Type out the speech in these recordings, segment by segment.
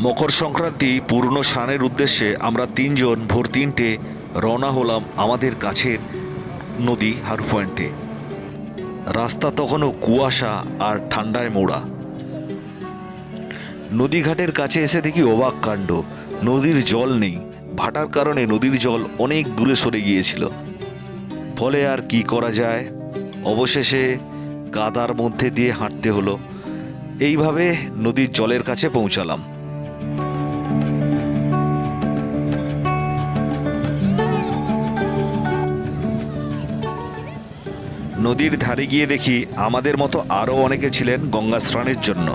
মকর সংক্রান্তি পূর্ণ স্নানের উদ্দেশ্যে আমরা তিনজন ভোর ৩টে রওনা হলাম আমাদের কাছের নদী হারু পয়েন্টে। রাস্তা তখনও কুয়াশা আর ঠান্ডায় মোড়া। নদীঘাটের কাছে এসে দেখি অবাক কাণ্ড, নদীর জল নেই। ভাটার কারণে নদীর জল অনেক দূরে সরে গিয়েছিল। ফলে আর কি করা যায়, অবশেষে কাদার মধ্যে দিয়ে হাঁটতে হলো। এইভাবে নদীর জলের কাছে পৌঁছালাম। নদীর ধারে গিয়ে দেখি আমাদের মতো আরও অনেকে ছিলেন গঙ্গা স্নানের জন্য।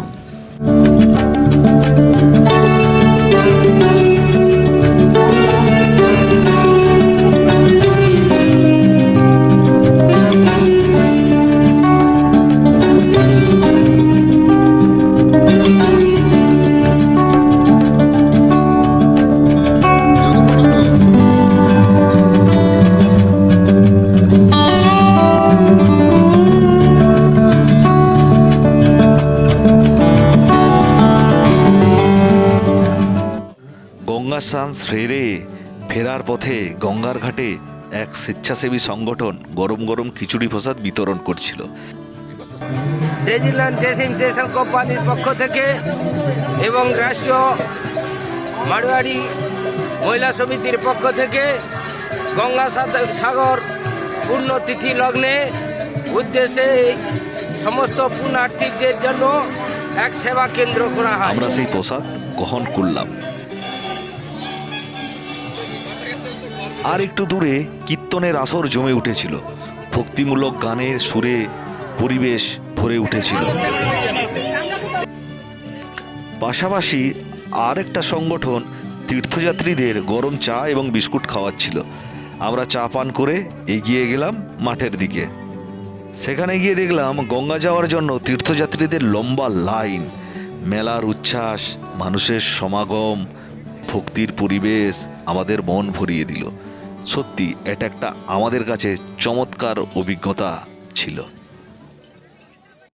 গঙ্গা স্নান সেরে ফেরার পথে গঙ্গার ঘাটে এক স্বেচ্ছাসেবী সংগঠন গরম গরম খিচুড়ি প্রসাদ বিতরণ করছিল। ড্রেজিল্যান্ড ড্রেসিং স্টেশন কোম্পানির পক্ষ থেকে এবং রাষ্ট্রীয় মারোয়াড়ি মহিলা সমিতির পক্ষ থেকে গঙ্গা সাগর পূর্ণতিথি লগ্নে উদ্দেশ্যে সমস্ত পুণ্যার্থীদের জন্য এক সেবা কেন্দ্র করা হয়। আমরা সেই প্রসাদ গ্রহণ করলাম। আর একটু দূরে কীর্তনের আসর জমে উঠেছিল। ভক্তিমূলক গানের সুরে পরিবেশ ভরে উঠেছিল। পাশাপাশি আর একটা সংগঠন তীর্থযাত্রীদের গরম চা এবং বিস্কুট খাওয়াচ্ছিল। আমরা চা পান করে এগিয়ে গেলাম মাঠের দিকে। সেখানে গিয়ে দেখলাম গঙ্গা যাওয়ার জন্য তীর্থযাত্রীদের লম্বা লাইন। মেলার উচ্ছ্বাস, মানুষের সমাগম, ভক্তির পরিবেশ আমাদের মন ভরিয়ে দিল। সত্যি এটা একটা আমাদের কাছে চমৎকার অভিজ্ঞতা ছিল।